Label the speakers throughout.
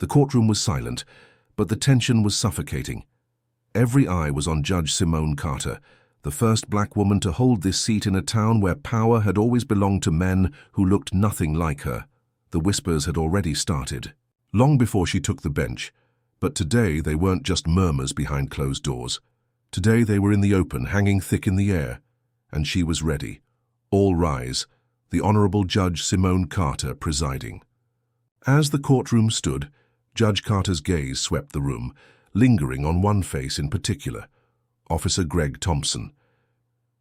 Speaker 1: The courtroom was silent, but the tension was suffocating. Every eye was on Judge Simone Carter, the first black woman to hold this seat in a town where power had always belonged to men who looked nothing like her. The whispers had already started, long before she took the bench, but today they weren't just murmurs behind closed doors. Today they were in the open, hanging thick in the air, and she was ready. All rise, the Honorable Judge Simone Carter presiding. As the courtroom stood, Judge Carter's gaze swept the room, lingering on one face in particular, Officer Greg Thompson.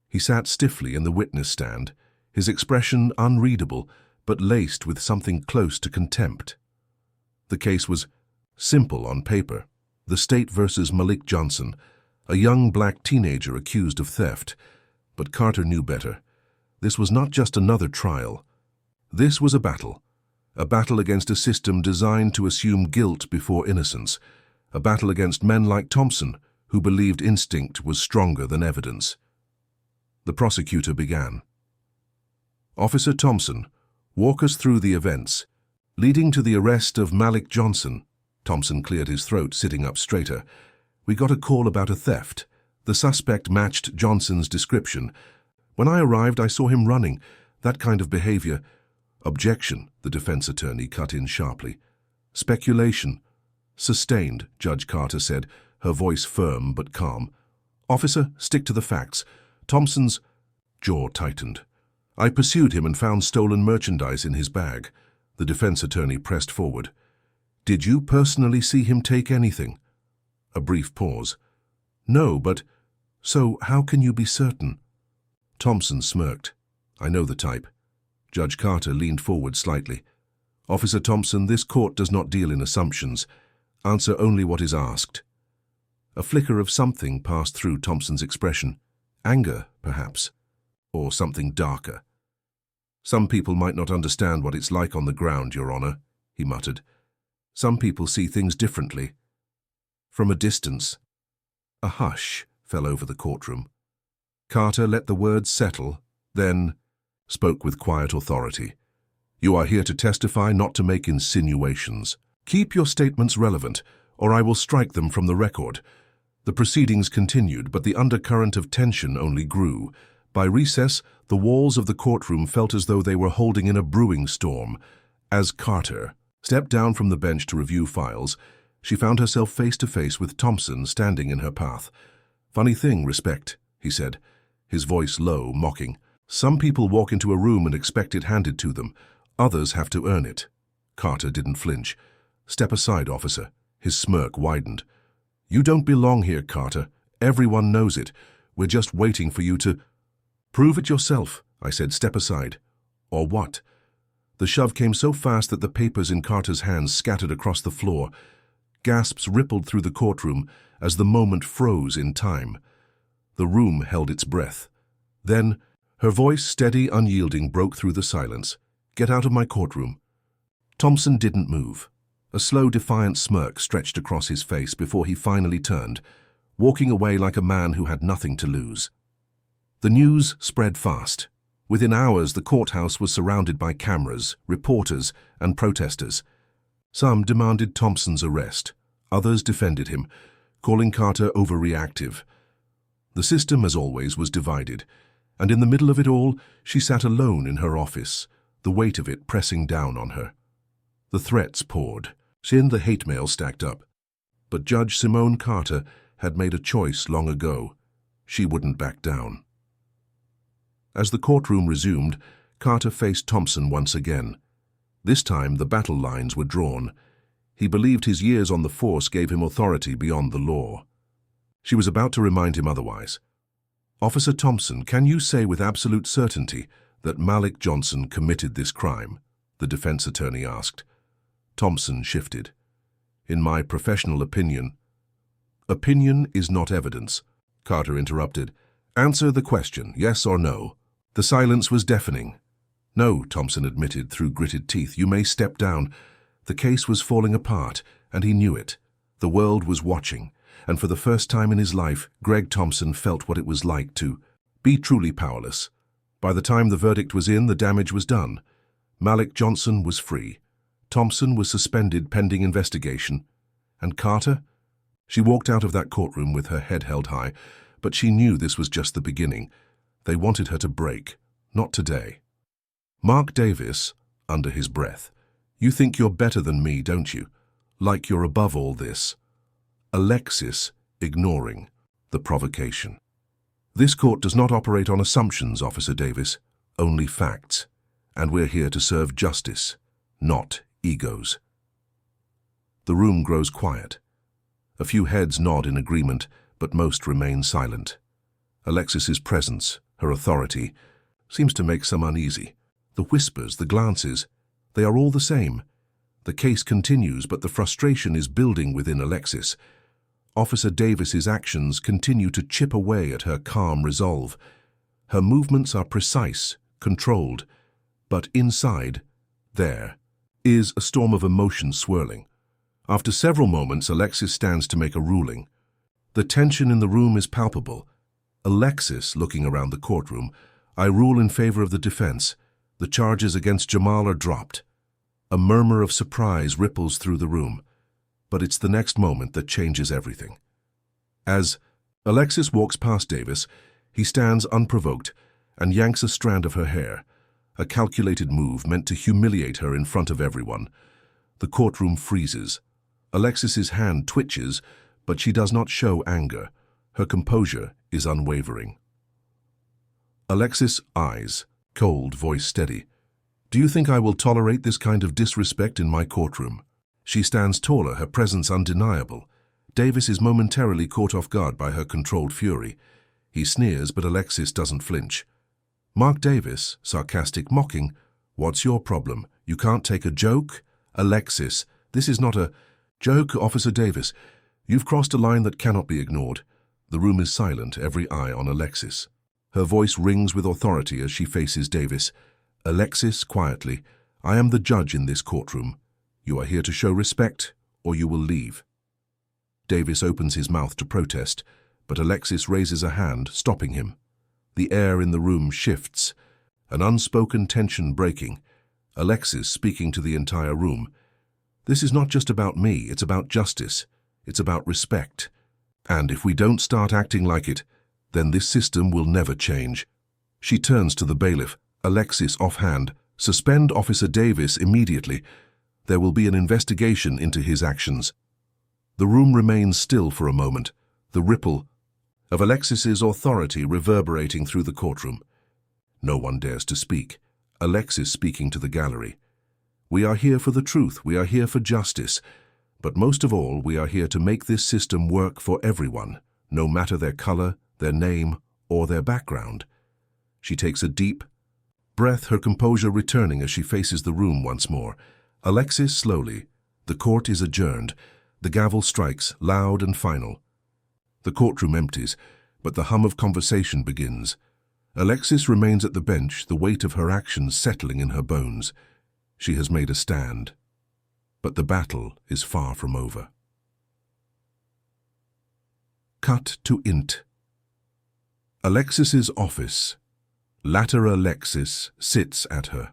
Speaker 1: He sat stiffly in the witness stand, his expression unreadable, but laced with something close to contempt. The case was simple on paper. The state versus Malik Johnson, a young black teenager accused of theft. But Carter knew better. This was not just another trial. This was a battle against a system designed to assume guilt before innocence, a battle against men like Thompson, who believed instinct was stronger than evidence. The prosecutor began. Officer Thompson, walk us through the events leading to the arrest of Malik Johnson. Thompson cleared his throat, sitting up straighter. We got a call about a theft. The suspect matched Johnson's description. When I arrived, I saw him running. That kind of behavior. Objection, the defense attorney cut in sharply. Speculation. Sustained, Judge Carter said, her voice firm but calm. Officer, stick to the facts. Thompson's jaw tightened. I pursued him and found stolen merchandise in his bag. The defense attorney pressed forward. Did you personally see him take anything? A brief pause. No, but... So how can you be certain? Thompson smirked. I know the type. Judge Carter leaned forward slightly. Officer Thompson, this court does not deal in assumptions. Answer only what is asked. A flicker of something passed through Thompson's expression. Anger, perhaps. Or something darker. Some people might not understand what it's like on the ground, Your Honor, he muttered. Some people see things differently. From a distance, a hush fell over the courtroom. Carter let the words settle, then spoke with quiet authority. You are here to testify, not to make insinuations. Keep your statements relevant, or I will strike them from the record. The proceedings continued, but the undercurrent of tension only grew. By recess, the walls of the courtroom felt as though they were holding in a brewing storm. As Carter stepped down from the bench to review files, she found herself face to face with Thompson standing in her path. Funny thing, respect, he said, his voice low, mocking. Some people walk into a room and expect it handed to them. Others have to earn it. Carter didn't flinch. Step aside, officer. His smirk widened. You don't belong here, Carter. Everyone knows it. We're just waiting for you to... Prove it yourself, I said. Step aside. Or what? The shove came so fast that the papers in Carter's hands scattered across the floor. Gasps rippled through the courtroom as the moment froze in time. The room held its breath. Then, her voice, steady, unyielding, broke through the silence. Get out of my courtroom. Thompson didn't move. A slow, defiant smirk stretched across his face before he finally turned, walking away like a man who had nothing to lose. The news spread fast. Within hours, the courthouse was surrounded by cameras, reporters, and protesters. Some demanded Thompson's arrest. Others defended him, calling Carter overreactive. The system, as always, was divided, and in the middle of it all, she sat alone in her office, the weight of it pressing down on her. The threats poured. Soon the hate mail stacked up. But Judge Simone Carter had made a choice long ago. She wouldn't back down. As the courtroom resumed, Carter faced Thompson once again. This time the battle lines were drawn. He believed his years on the force gave him authority beyond the law. She was about to remind him otherwise. Officer Thompson, can you say with absolute certainty that Malik Johnson committed this crime? The defense attorney asked. Thompson shifted. In my professional opinion... Opinion is not evidence, Carter interrupted. Answer the question, yes or no. The silence was deafening. No, Thompson admitted through gritted teeth. You may step down. The case was falling apart, and he knew it. The world was watching, and for the first time in his life, Greg Thompson felt what it was like to be truly powerless. By the time the verdict was in, the damage was done. Malik Johnson was free. Thompson was suspended pending investigation. And Carter? She walked out of that courtroom with her head held high, but she knew this was just the beginning. They wanted her to break. Not today. Mark Davis, under his breath. You think you're better than me, don't you? Like you're above all this. Alexis, ignoring the provocation. This court does not operate on assumptions, Officer Davis, only facts. And we're here to serve justice, not egos. The room grows quiet. A few heads nod in agreement, but most remain silent. Alexis's presence, her authority, seems to make some uneasy. The whispers, the glances, they are all the same. The case continues, but the frustration is building within Alexis. Officer Davis's actions continue to chip away at her calm resolve. Her movements are precise, controlled, but inside, there, is a storm of emotion swirling. After several moments, Alexis stands to make a ruling. The tension in the room is palpable. Alexis, looking around the courtroom, I rule in favor of the defense. The charges against Jamal are dropped. A murmur of surprise ripples through the room, but it's the next moment that changes everything. As Alexis walks past Davis, he stands unprovoked and yanks a strand of her hair, a calculated move meant to humiliate her in front of everyone. The courtroom freezes. Alexis's hand twitches, but she does not show anger. Her composure is unwavering. Alexis' eyes, cold, voice steady. Do you think I will tolerate this kind of disrespect in my courtroom? She stands taller, her presence undeniable. Davis is momentarily caught off guard by her controlled fury. He sneers, but Alexis doesn't flinch. Mark Davis, sarcastic, mocking. What's your problem? You can't take a joke? Alexis, this is not a joke, Officer Davis. You've crossed a line that cannot be ignored. The room is silent, every eye on Alexis. Her voice rings with authority as she faces Davis. Alexis, quietly, I am the judge in this courtroom. You are here to show respect, or you will leave. Davis opens his mouth to protest, but Alexis raises a hand, stopping him. The air in the room shifts, an unspoken tension breaking. Alexis speaking to the entire room. This is not just about me, it's about justice. It's about respect. And if we don't start acting like it, then this system will never change. She turns to the bailiff. Alexis offhand, suspend Officer Davis immediately. There will be an investigation into his actions. The room remains still for a moment, the ripple of Alexis's authority reverberating through the courtroom. No one dares to speak. Alexis speaking to the gallery. We are here for the truth, we are here for justice, but most of all, we are here to make this system work for everyone, no matter their color, their name, or their background. She takes a deep breath, her composure returning as she faces the room once more. Alexis slowly. The court is adjourned. The gavel strikes, loud and final. The courtroom empties, but the hum of conversation begins. Alexis remains at the bench, the weight of her actions settling in her bones. She has made a stand, but the battle is far from over. Cut to Int. Alexis's office. Latter Alexis sits at her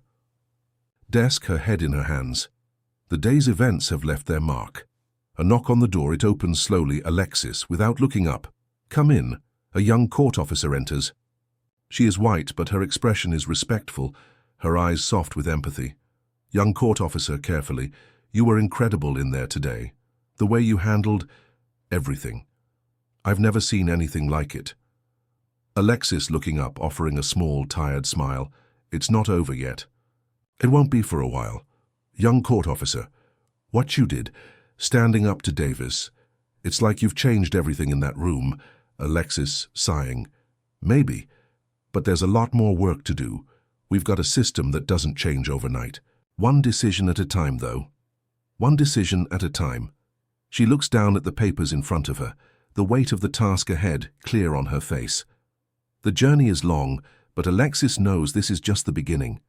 Speaker 1: desk, her head in her hands. The day's events have left their mark. A knock on the door, it opens slowly. Alexis, without looking up. Come in. A young court officer enters. She is white, but her expression is respectful, her eyes soft with empathy. Young court officer, carefully. You were incredible in there today. The way you handled everything. I've never seen anything like it. Alexis looking up, offering a small, tired smile. It's not over yet. It won't be for a while. Young court officer, what you did, standing up to Davis, it's like you've changed everything in that room. Alexis, sighing. Maybe, but there's a lot more work to do. We've got a system that doesn't change overnight. One decision at a time, though. One decision at a time. She looks down at the papers in front of her, the weight of the task ahead clear on her face. The journey is long, but Alexis knows this is just the beginning.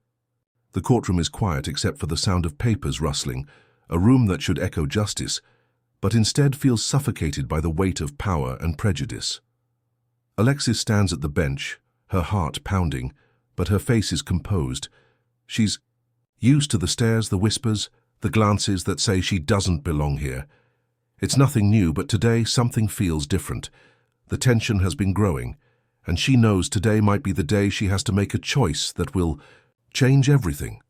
Speaker 1: The courtroom is quiet except for the sound of papers rustling, a room that should echo justice, but instead feels suffocated by the weight of power and prejudice. Alexis stands at the bench, her heart pounding, but her face is composed. She's used to the stares, the whispers, the glances that say she doesn't belong here. It's nothing new, but today something feels different. The tension has been growing, and she knows today might be the day she has to make a choice that will change everything.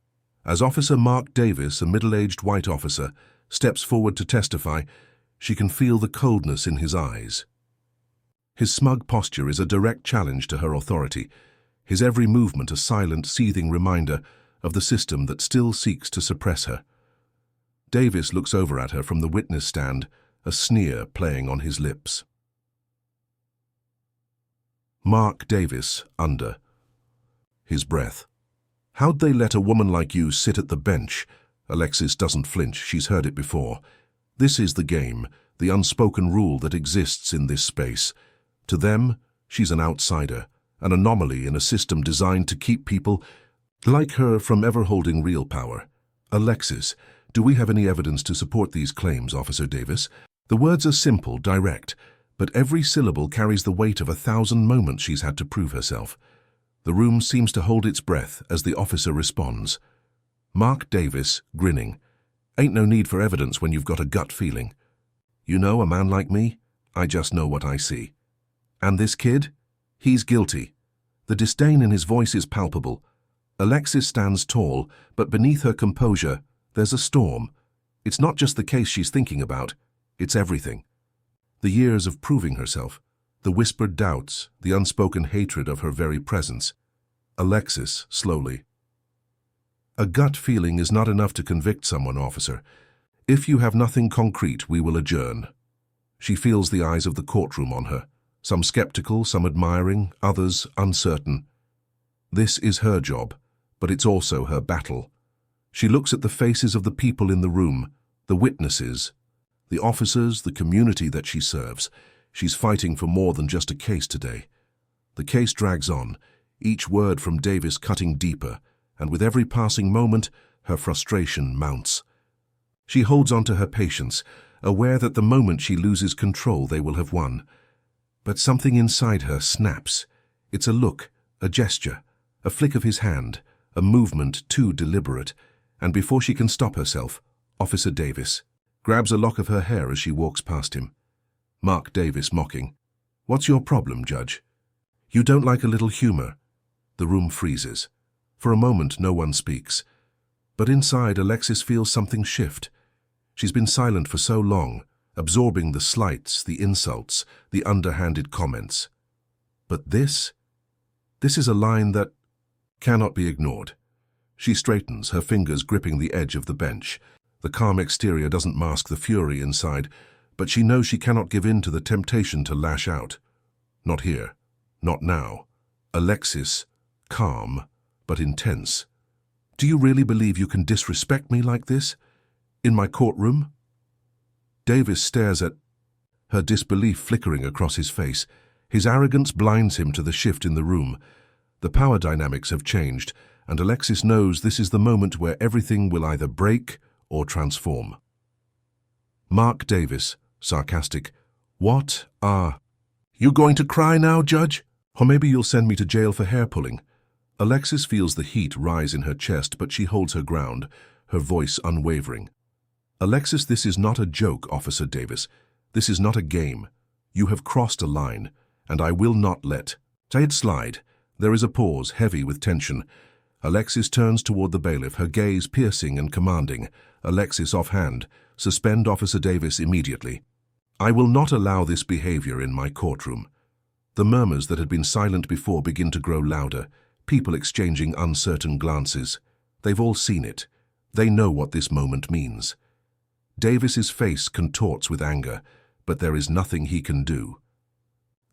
Speaker 1: As Officer Mark Davis, a middle-aged white officer, steps forward to testify, she can feel the coldness in his eyes. His smug posture is a direct challenge to her authority, his every movement a silent, seething reminder of the system that still seeks to suppress her. Davis looks over at her from the witness stand, a sneer playing on his lips. Mark Davis, under his breath. How'd they let a woman like you sit at the bench? Alexis doesn't flinch, she's heard it before. This is the game, the unspoken rule that exists in this space. To them, she's an outsider, an anomaly in a system designed to keep people like her from ever holding real power. Alexis, do we have any evidence to support these claims, Officer Davis? The words are simple, direct, but every syllable carries the weight of 1,000 moments she's had to prove herself. The room seems to hold its breath as the officer responds. Mark Davis, grinning. Ain't no need for evidence when you've got a gut feeling. You know, a man like me, I just know what I see. And this kid? He's guilty. The disdain in his voice is palpable. Alexis stands tall, but beneath her composure, there's a storm. It's not just the case she's thinking about, it's everything. The years of proving herself, the whispered doubts, the unspoken hatred of her very presence. Alexis, slowly. A gut feeling is not enough to convict someone, officer. If you have nothing concrete, we will adjourn. She feels the eyes of the courtroom on her, some skeptical, some admiring, others uncertain. This is her job, but it's also her battle. She looks at the faces of the people in the room, the witnesses, the officers, the community that she serves. She's fighting for more than just a case today. The case drags on, each word from Davis cutting deeper, and with every passing moment, her frustration mounts. She holds on to her patience, aware that the moment she loses control, they will have won. But something inside her snaps. It's a look, a gesture, a flick of his hand, a movement too deliberate, and before she can stop herself, Officer Davis grabs a lock of her hair as she walks past him. Mark Davis mocking. What's your problem, Judge? You don't like a little humor? The room freezes. For a moment, no one speaks. But inside, Alexis feels something shift. She's been silent for so long, absorbing the slights, the insults, the underhanded comments. But this is a line that cannot be ignored. She straightens, her fingers gripping the edge of the bench. The calm exterior doesn't mask the fury inside, but she knows she cannot give in to the temptation to lash out. Not here. Not now. Alexis, calm, but intense. Do you really believe you can disrespect me like this? In my courtroom? Davis stares at her, disbelief flickering across his face. His arrogance blinds him to the shift in the room. The power dynamics have changed, and Alexis knows this is the moment where everything will either break or transform. Mark Davis, sarcastic. What are you going to cry now, Judge? Or maybe you'll send me to jail for hair pulling. Alexis feels the heat rise in her chest, but she holds her ground, her voice unwavering. Alexis, this is not a joke, Officer Davis. This is not a game. You have crossed a line, and I will not let it slide. There is a pause, heavy with tension. Alexis turns toward the bailiff, her gaze piercing and commanding. Alexis offhand. Suspend Officer Davis immediately. I will not allow this behavior in my courtroom. The murmurs that had been silent before begin to grow louder, people exchanging uncertain glances. They've all seen it. They know what this moment means. Davis's face contorts with anger, but there is nothing he can do.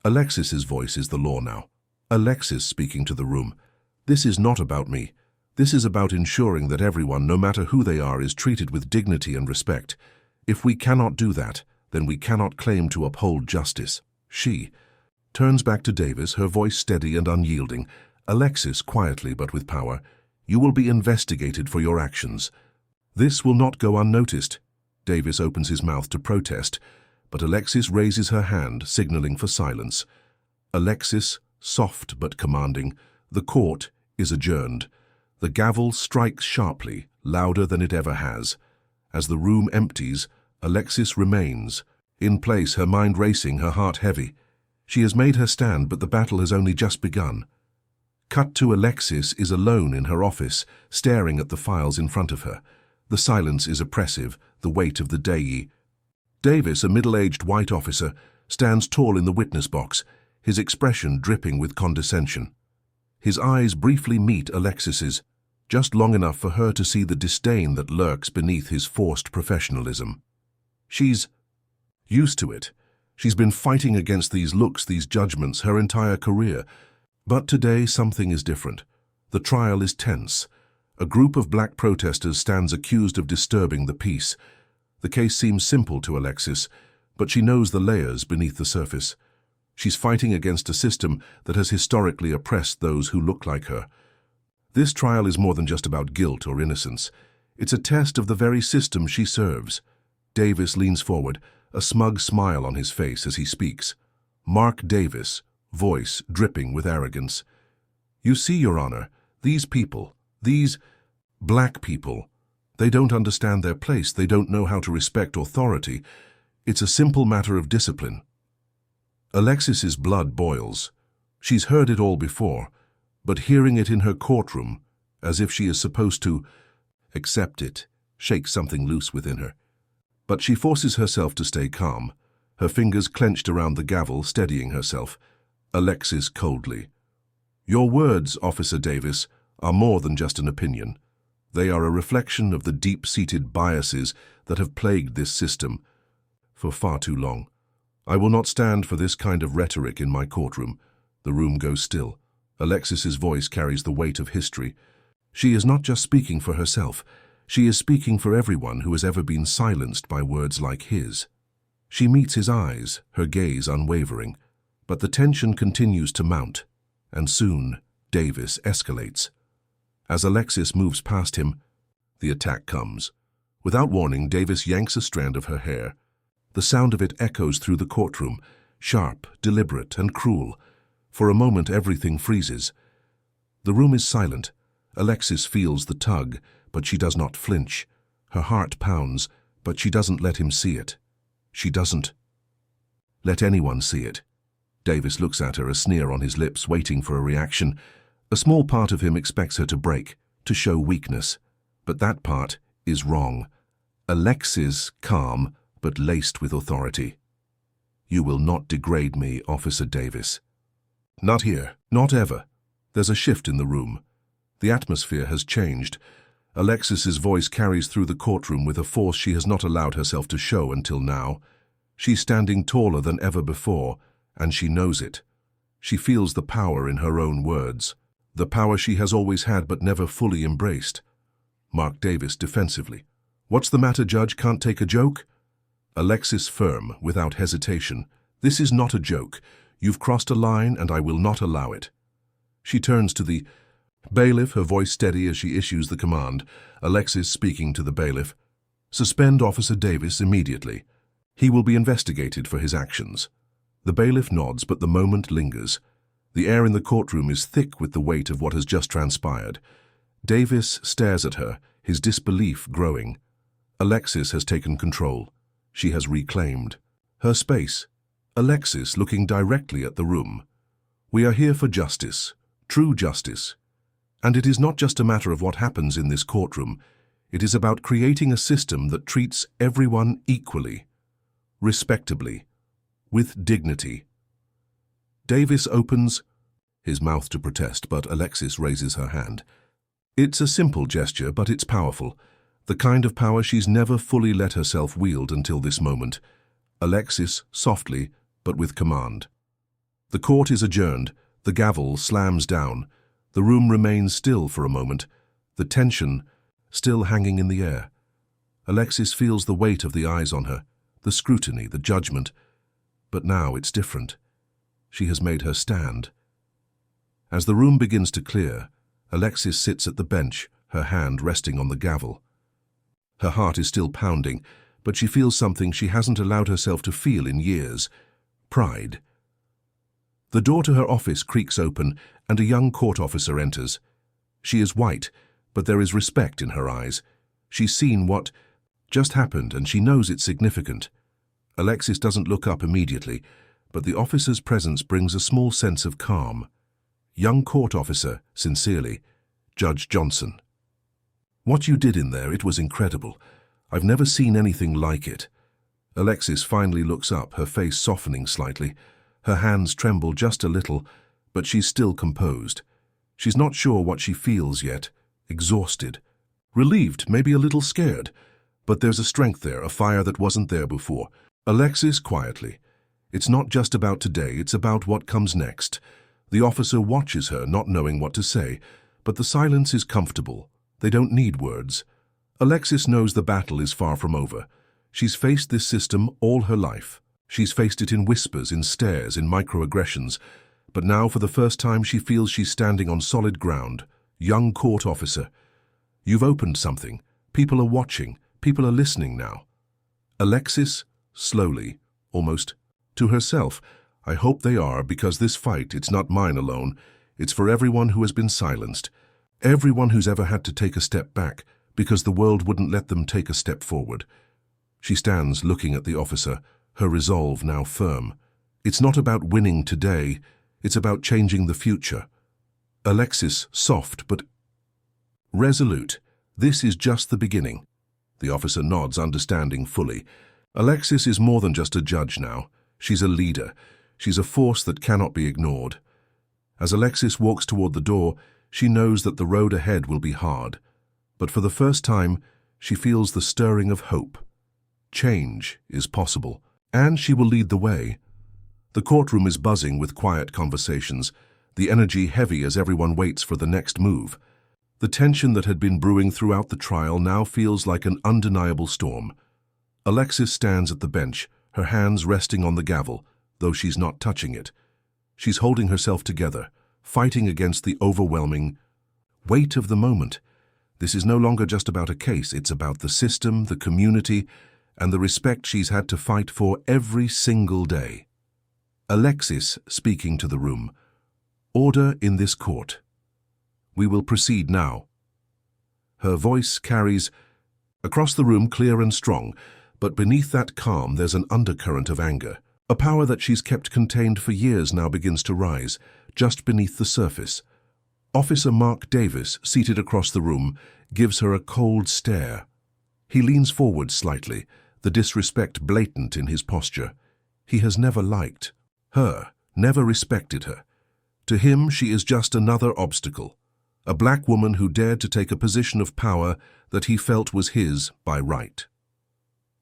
Speaker 1: Alexis's voice is the law now. Alexis speaking to the room. This is not about me. This is about ensuring that everyone, no matter who they are, is treated with dignity and respect. If we cannot do that, then we cannot claim to uphold justice. She turns back to Davis, her voice steady and unyielding. Alexis, quietly but with power. You will be investigated for your actions. This will not go unnoticed. Davis opens his mouth to protest, but Alexis raises her hand, signaling for silence. Alexis, soft but commanding. The court is adjourned. The gavel strikes sharply, louder than it ever has. As the room empties, Alexis remains. In place, her mind racing, her heart heavy. She has made her stand, but the battle has only just begun. Cut to Alexis is alone in her office, staring at the files in front of her. The silence is oppressive, the weight of the day. Davis, a middle-aged white officer, stands tall in the witness box, his expression dripping with condescension. His eyes briefly meet Alexis's, just long enough for her to see the disdain that lurks beneath his forced professionalism. She's used to it. She's been fighting against these looks, these judgments, her entire career. But today something is different. The trial is tense. A group of black protesters stands accused of disturbing the peace. The case seems simple to Alexis, but she knows the layers beneath the surface. She's fighting against a system that has historically oppressed those who look like her. This trial is more than just about guilt or innocence. It's a test of the very system she serves. Davis leans forward, a smug smile on his face as he speaks. Mark Davis, voice dripping with arrogance. You see, Your Honor, these people, these black people, they don't understand their place, they don't know how to respect authority. It's a simple matter of discipline. Alexis's blood boils. She's heard it all before, but hearing it in her courtroom, as if she is supposed to accept it, shakes something loose within her. But she forces herself to stay calm, her fingers clenched around the gavel, steadying herself. Alexis coldly. Your words, Officer Davis, are more than just an opinion. They are a reflection of the deep-seated biases that have plagued this system for far too long. I will not stand for this kind of rhetoric in my courtroom. The room goes still. Alexis's voice carries the weight of history. She is not just speaking for herself. She is speaking for everyone who has ever been silenced by words like his. She meets his eyes, her gaze unwavering. But the tension continues to mount, and soon Davis escalates. As Alexis moves past him, the attack comes. Without warning, Davis yanks a strand of her hair. The sound of it echoes through the courtroom, sharp, deliberate, and cruel. For a moment, everything freezes. The room is silent. Alexis feels the tug, but she does not flinch. Her heart pounds, but she doesn't let him see it. She doesn't let anyone see it. Davis looks at her, a sneer on his lips, waiting for a reaction. A small part of him expects her to break, to show weakness. But that part is wrong. Alexis, calm, but laced with authority. You will not degrade me, Officer Davis. Not here, not ever. There's a shift in the room. The atmosphere has changed. Alexis's voice carries through the courtroom with a force she has not allowed herself to show until now. She's standing taller than ever before, and she knows it. She feels the power in her own words, the power she has always had but never fully embraced. Mark Davis defensively. What's the matter, Judge? Can't take a joke? Alexis firm, without hesitation. This is not a joke. You've crossed a line and I will not allow it. She turns to the bailiff, her voice steady as she issues the command. Alexis speaking to the bailiff. Suspend Officer Davis immediately. He will be investigated for his actions. The bailiff nods, but the moment lingers. The air in the courtroom is thick with the weight of what has just transpired. Davis stares at her, his disbelief growing. Alexis has taken control. She has reclaimed her space. Alexis looking directly at the room. We are here for justice, true justice. And it is not just a matter of what happens in this courtroom. It is about creating a system that treats everyone equally, respectably, with dignity. Davis opens his mouth to protest, but Alexis raises her hand. It's a simple gesture, but it's powerful. The kind of power she's never fully let herself wield until this moment. Alexis, softly, but with command. The court is adjourned. The gavel slams down. The room remains still for a moment, the tension still hanging in the air. Alexis feels the weight of the eyes on her, the scrutiny, the judgment. But now it's different. She has made her stand. As the room begins to clear, Alexis sits at the bench, her hand resting on the gavel. Her heart is still pounding, but she feels something she hasn't allowed herself to feel in years. Pride. The door to her office creaks open, and a young court officer enters. She is white, but there is respect in her eyes. She's seen what just happened and she knows it's significant. Alexis doesn't look up immediately, but the officer's presence brings a small sense of calm. Young court officer, sincerely, Judge Johnson. What you did in there, it was incredible. I've never seen anything like it. Alexis finally looks up, her face softening slightly. Her hands tremble just a little, but she's still composed. She's not sure what she feels yet. Exhausted. Relieved, maybe a little scared. But there's a strength there, a fire that wasn't there before. Alexis, quietly. It's not just about today, it's about what comes next. The officer watches her, not knowing what to say, but the silence is comfortable. They don't need words. Alexis knows the battle is far from over. She's faced this system all her life. She's faced it in whispers, in stares, in microaggressions. But now, for the first time, she feels she's standing on solid ground. Young court officer. You've opened something. People are watching. People are listening now. Alexis, slowly, almost to herself. I hope they are, because this fight, it's not mine alone. It's for everyone who has been silenced. Everyone who's ever had to take a step back, because the world wouldn't let them take a step forward. She stands looking at the officer, her resolve now firm. It's not about winning today, it's about changing the future. Alexis, soft but resolute. This is just the beginning. The officer nods, understanding fully. Alexis is more than just a judge now. She's a leader. She's a force that cannot be ignored. As Alexis walks toward the door, she knows that the road ahead will be hard. But for the first time, she feels the stirring of hope. Change is possible, and she will lead the way. The courtroom is buzzing with quiet conversations, the energy heavy as everyone waits for the next move. The tension that had been brewing throughout the trial now feels like an undeniable storm. Alexis stands at the bench, her hands resting on the gavel, though she's not touching it. She's holding herself together, fighting against the overwhelming weight of the moment. This is no longer just about a case, it's about the system, the community, and the respect she's had to fight for every single day. Alexis speaking to the room. Order in this court. We will proceed now. Her voice carries across the room, clear and strong, but beneath that calm there's an undercurrent of anger. A power that she's kept contained for years now begins to rise, just beneath the surface. Officer Mark Davis, seated across the room, gives her a cold stare. He leans forward slightly, the disrespect blatant in his posture. He has never liked her, never respected her. To him, she is just another obstacle, a black woman who dared to take a position of power that he felt was his by right.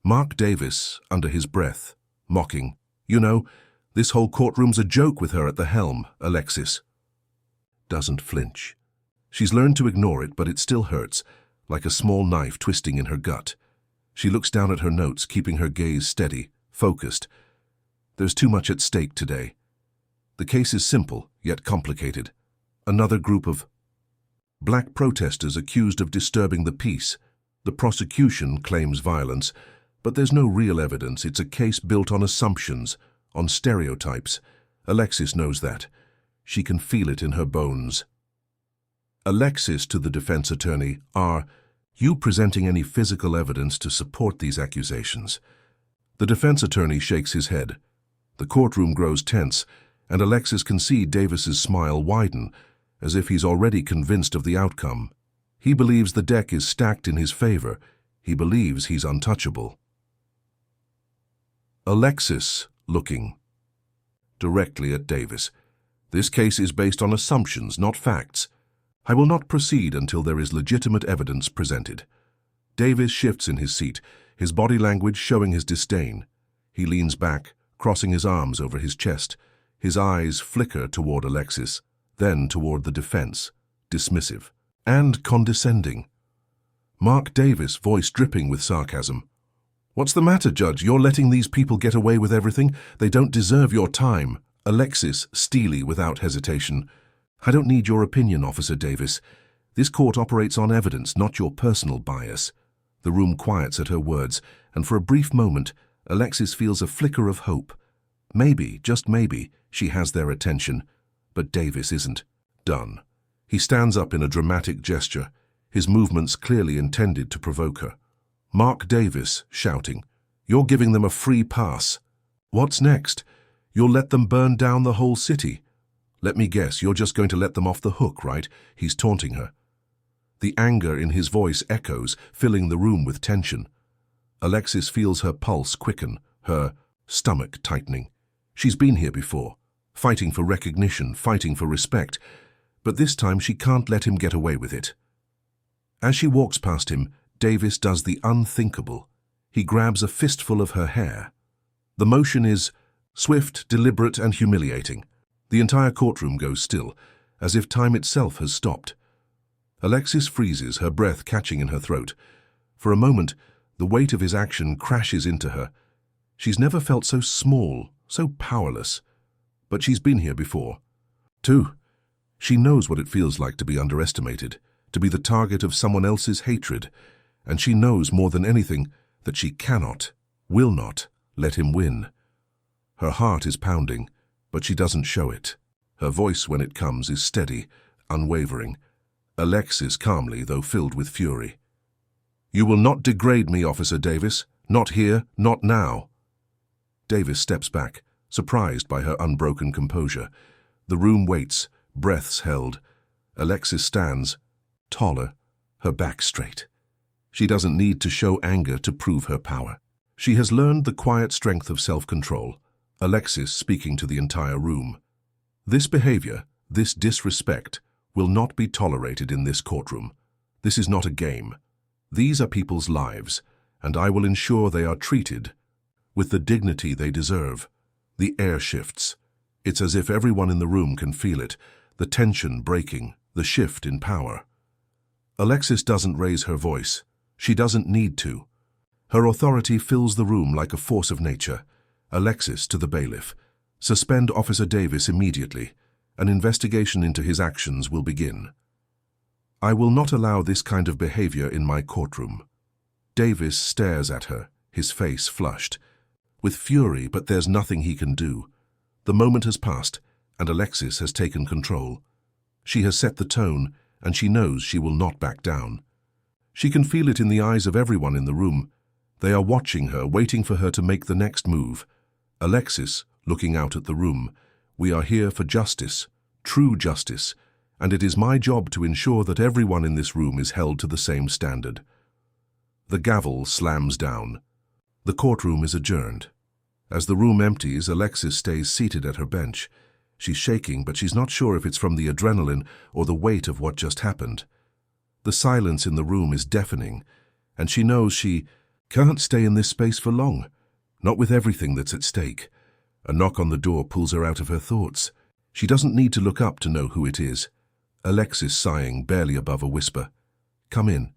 Speaker 1: Mark Davis, under his breath, mocking, "You know, this whole courtroom's a joke with her at the helm, Alexis." Doesn't flinch. She's learned to ignore it, but it still hurts, like a small knife twisting in her gut. She looks down at her notes, keeping her gaze steady, focused. There's too much at stake today. The case is simple, yet complicated. Another group of black protesters accused of disturbing the peace. The prosecution claims violence, but there's no real evidence. It's a case built on assumptions, on stereotypes. Alexis knows that. She can feel it in her bones. Alexis, to the defense attorney, are you presenting any physical evidence to support these accusations? The defense attorney shakes his head. The courtroom grows tense, and Alexis can see Davis's smile widen, as if he's already convinced of the outcome. He believes the deck is stacked in his favor. He believes he's untouchable. Alexis, looking directly at Davis. This case is based on assumptions, not facts. I will not proceed until there is legitimate evidence presented. Davis shifts in his seat, his body language showing his disdain. He leans back, crossing his arms over his chest. His eyes flicker toward Alexis, then toward the defense, dismissive and condescending. Mark Davis, voice dripping with sarcasm. "What's the matter, Judge? You're letting these people get away with everything? They don't deserve your time." Alexis, steely without hesitation. "I don't need your opinion, Officer Davis. This court operates on evidence, not your personal bias." The room quiets at her words, and for a brief moment, Alexis feels a flicker of hope. Maybe, just maybe, she has their attention. But Davis isn't done. He stands up in a dramatic gesture, his movements clearly intended to provoke her. Mark Davis, shouting, "You're giving them a free pass. What's next? You'll let them burn down the whole city. Let me guess, you're just going to let them off the hook, right?" He's taunting her. The anger in his voice echoes, filling the room with tension. Alexis feels her pulse quicken, her stomach tightening. She's been here before, fighting for recognition, fighting for respect, but this time she can't let him get away with it. As she walks past him, Davis does the unthinkable. He grabs a fistful of her hair. The motion is swift, deliberate, and humiliating. The entire courtroom goes still, as if time itself has stopped. Alexis freezes, her breath catching in her throat. For a moment, the weight of his action crashes into her. She's never felt so small, so powerless. But she's been here before. Too. She knows what it feels like to be underestimated, to be the target of someone else's hatred, and she knows more than anything that she cannot, will not, let him win. Her heart is pounding, but she doesn't show it. Her voice, when it comes, is steady, unwavering. Alexis calmly, though filled with fury. "You will not degrade me, Officer Davis. Not here, not now." Davis steps back, surprised by her unbroken composure. The room waits, breaths held. Alexis stands, taller, her back straight. She doesn't need to show anger to prove her power. She has learned the quiet strength of self-control. Alexis speaking to the entire room. "This behavior, this disrespect, will not be tolerated in this courtroom. This is not a game. These are people's lives, and I will ensure they are treated with the dignity they deserve." The air shifts. It's as if everyone in the room can feel it, the tension breaking, the shift in power. Alexis doesn't raise her voice. She doesn't need to. Her authority fills the room like a force of nature. Alexis to the bailiff. "Suspend Officer Davis immediately. An investigation into his actions will begin. I will not allow this kind of behavior in my courtroom." Davis stares at her, his face flushed. With fury, but there's nothing he can do. The moment has passed, and Alexis has taken control. She has set the tone, and she knows she will not back down. She can feel it in the eyes of everyone in the room. They are watching her, waiting for her to make the next move. Alexis, looking out at the room, "We are here for justice, true justice, and it is my job to ensure that everyone in this room is held to the same standard." The gavel slams down. The courtroom is adjourned. As the room empties, Alexis stays seated at her bench. She's shaking, but she's not sure if it's from the adrenaline or the weight of what just happened. The silence in the room is deafening, and she knows she can't stay in this space for long, not with everything that's at stake. A knock on the door pulls her out of her thoughts. She doesn't need to look up to know who it is. Alexis sighing, barely above a whisper. "Come in."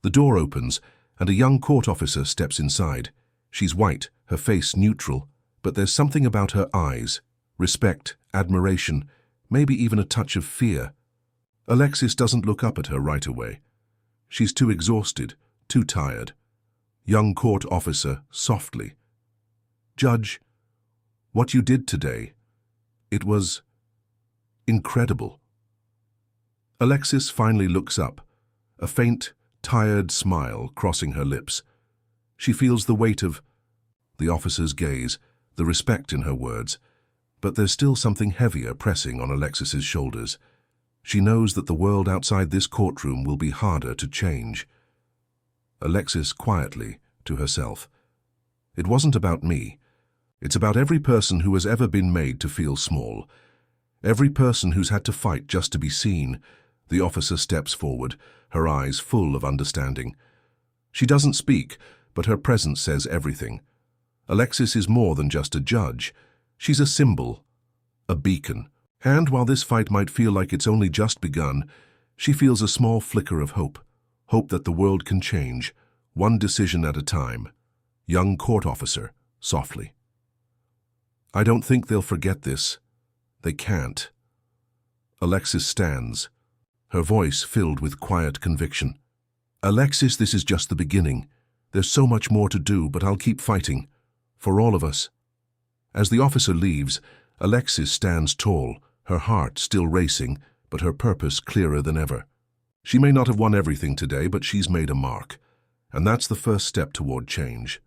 Speaker 1: The door opens, and a young court officer steps inside. She's white, her face neutral, but there's something about her eyes. Respect, admiration, maybe even a touch of fear. Alexis doesn't look up at her right away. She's too exhausted, too tired. Young court officer, softly. "Judge, what you did today, it was incredible." Alexis finally looks up, a faint, tired smile crossing her lips. She feels the weight of the officer's gaze, the respect in her words, but there's still something heavier pressing on Alexis's shoulders. She knows that the world outside this courtroom will be harder to change. Alexis quietly, to herself. "It wasn't about me. It's about every person who has ever been made to feel small. Every person who's had to fight just to be seen." The officer steps forward, her eyes full of understanding. She doesn't speak, but her presence says everything. Alexis is more than just a judge. She's a symbol, a beacon. And while this fight might feel like it's only just begun, she feels a small flicker of hope. Hope that the world can change, one decision at a time. Young court officer, softly. "I don't think they'll forget this. They can't." Alexis stands, her voice filled with quiet conviction. "Alexis, this is just the beginning. There's so much more to do, but I'll keep fighting. For all of us." As the officer leaves, Alexis stands tall, her heart still racing, but her purpose clearer than ever. She may not have won everything today, but she's made a mark. And that's the first step toward change.